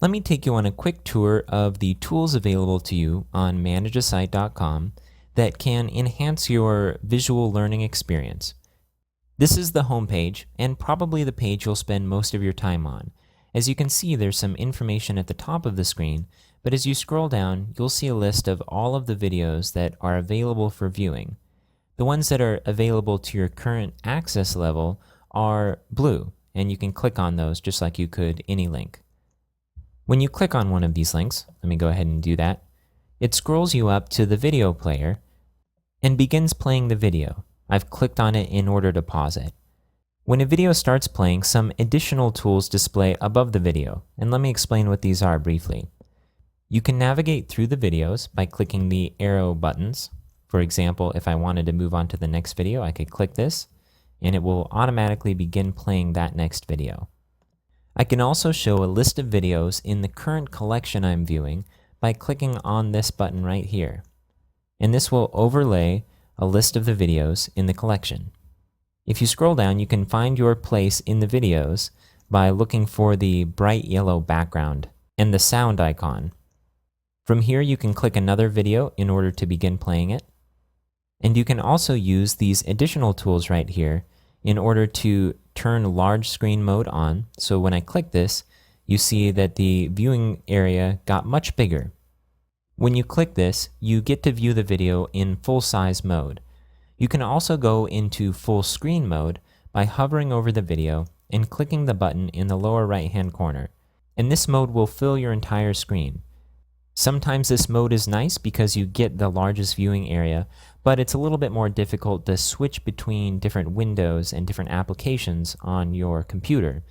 Let me take you on a quick tour of the tools available to you on manageasite.com that can enhance your visual learning experience. This is the home page and probably the page you'll spend most of your time on. As you can see, there's some information at the top of the screen, but as you scroll down, you'll see a list of all of the videos that are available for viewing. The ones that are available to your current access level are blue, and you can click on those just like you could any link. When you click on one of these links, let me go ahead and do that, it scrolls you up to the video player and begins playing the video. I've clicked on it in order to pause it. When a video starts playing, some additional tools display above the video, and let me explain what these are briefly. You can navigate through the videos by clicking the arrow buttons. For example, if I wanted to move on to the next video, I could click this, and it will automatically begin playing that next video. I can also show a list of videos in the current collection I'm viewing by clicking on this button right here. And this will overlay a list of the videos in the collection. If you scroll down, you can find your place in the videos by looking for the bright yellow background and the sound icon. From here, you can click another video in order to begin playing it. And you can also use these additional tools right here in order to turn large screen mode on. So when I click this, you see that the viewing area got much bigger. When you click this, you get to view the video in full size mode. You can also go into full screen mode by hovering over the video and clicking the button in the lower right hand corner. And this mode will fill your entire screen. Sometimes this mode is nice because you get the largest viewing area, but it's a little bit more difficult to switch between different windows and different applications on your computer.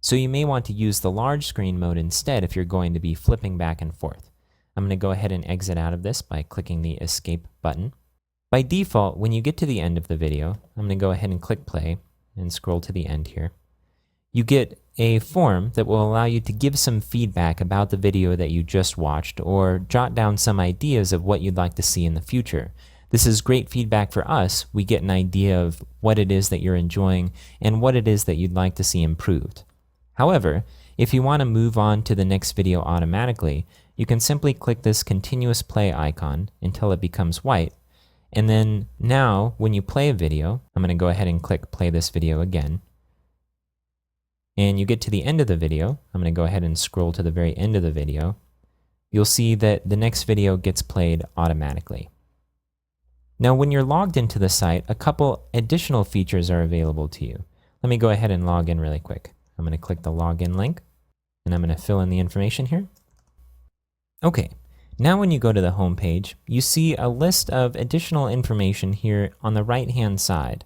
So you may want to use the large screen mode instead if you're going to be flipping back and forth. I'm going to go ahead and exit out of this by clicking the escape button. By default, when you get to the end of the video, I'm going to go ahead and click play and scroll to the end here. You get a form that will allow you to give some feedback about the video that you just watched or jot down some ideas of what you'd like to see in the future. This is great feedback for us. We get an idea of what it is that you're enjoying and what it is that you'd like to see improved. However, if you want to move on to the next video automatically, you can simply click this continuous play icon until it becomes white. And then now, when you play a video, I'm going to go ahead and click play this video again. And you get to the end of the video, I'm going to go ahead and scroll to the very end of the video. You'll see that the next video gets played automatically. Now, when you're logged into the site, a couple additional features are available to you. Let me go ahead and log in really quick. I'm going to click the login link, and I'm going to fill in the information here. Okay, now when you go to the home page, you see a list of additional information here on the right-hand side.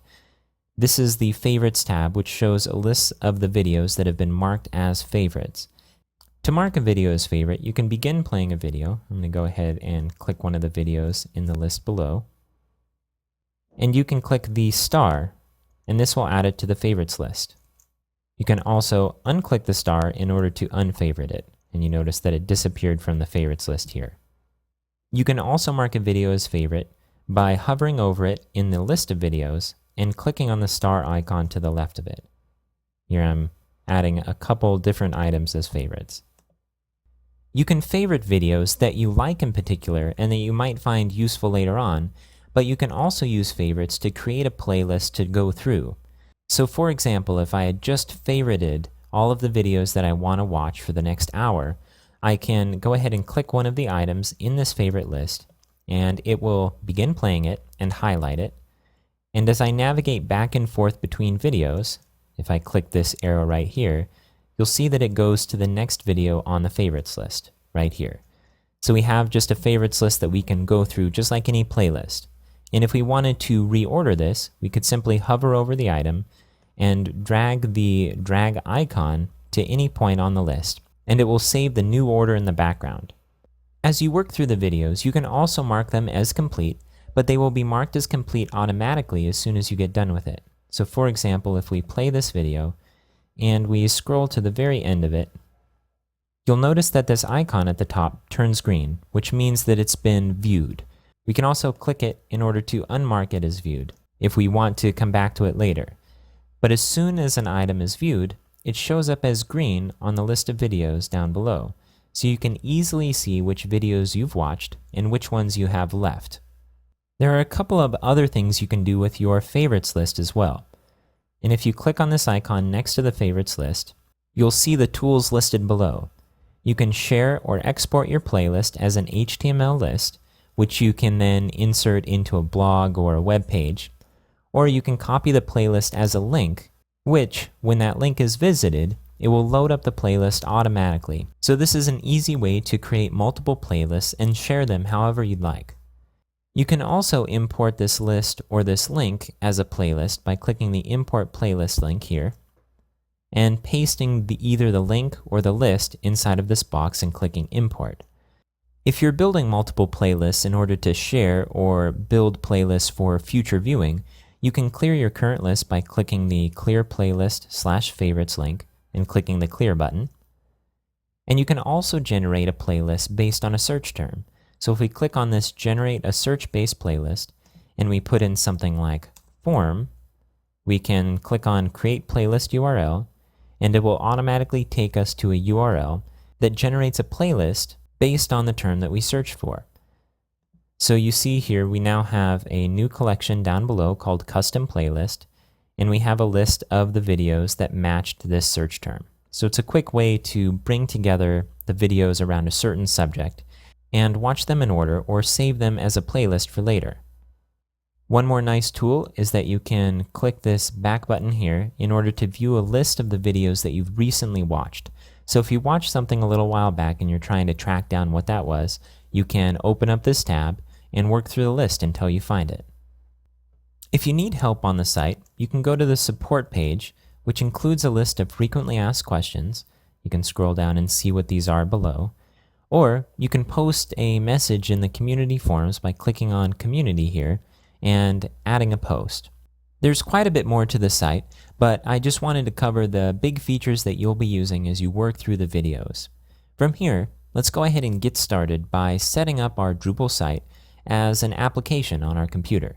This is the Favorites tab, which shows a list of the videos that have been marked as favorites. To mark a video as favorite, you can begin playing a video. I'm going to go ahead and click one of the videos in the list below. And you can click the star, and this will add it to the favorites list. You can also unclick the star in order to unfavorite it, and you notice that it disappeared from the favorites list here. You can also mark a video as favorite by hovering over it in the list of videos and clicking on the star icon to the left of it. Here I'm adding a couple different items as favorites. You can favorite videos that you like in particular and that you might find useful later on, but you can also use favorites to create a playlist to go through. So for example, if I had just favorited all of the videos that I want to watch for the next hour, I can go ahead and click one of the items in this favorite list, and it will begin playing it and highlight it. And as I navigate back and forth between videos, if I click this arrow right here, you'll see that it goes to the next video on the favorites list right here. So we have just a favorites list that we can go through just like any playlist. And if we wanted to reorder this, we could simply hover over the item and drag the drag icon to any point on the list, and it will save the new order in the background. As you work through the videos, you can also mark them as complete, but they will be marked as complete automatically as soon as you get done with it. So for example, if we play this video and we scroll to the very end of it, you'll notice that this icon at the top turns green, which means that it's been viewed. We can also click it in order to unmark it as viewed if we want to come back to it later. But as soon as an item is viewed, it shows up as green on the list of videos down below, so you can easily see which videos you've watched and which ones you have left. There are a couple of other things you can do with your favorites list as well. And if you click on this icon next to the favorites list, you'll see the tools listed below. You can share or export your playlist as an HTML list, which you can then insert into a blog or a web page, or you can copy the playlist as a link, which, when that link is visited, it will load up the playlist automatically. So this is an easy way to create multiple playlists and share them however you'd like. You can also import this list or this link as a playlist by clicking the Import Playlist link here and pasting either the link or the list inside of this box and clicking Import. If you're building multiple playlists in order to share or build playlists for future viewing, you can clear your current list by clicking the Clear Playlist/Favorites link and clicking the Clear button. And you can also generate a playlist based on a search term. So if we click on this Generate a Search-Based Playlist and we put in something like form, we can click on Create Playlist URL and it will automatically take us to a URL that generates a playlist based on the term that we searched for. So you see here we now have a new collection down below called Custom Playlist, and we have a list of the videos that matched this search term. So it's a quick way to bring together the videos around a certain subject and watch them in order or save them as a playlist for later. One more nice tool is that you can click this back button here in order to view a list of the videos that you've recently watched. So if you watched something a little while back and you're trying to track down what that was, you can open up this tab and work through the list until you find it. If you need help on the site, you can go to the support page, which includes a list of frequently asked questions. You can scroll down and see what these are below. Or you can post a message in the community forums by clicking on Community here and adding a post. There's quite a bit more to the site, but I just wanted to cover the big features that you'll be using as you work through the videos. From here, let's go ahead and get started by setting up our Drupal site as an application on our computer.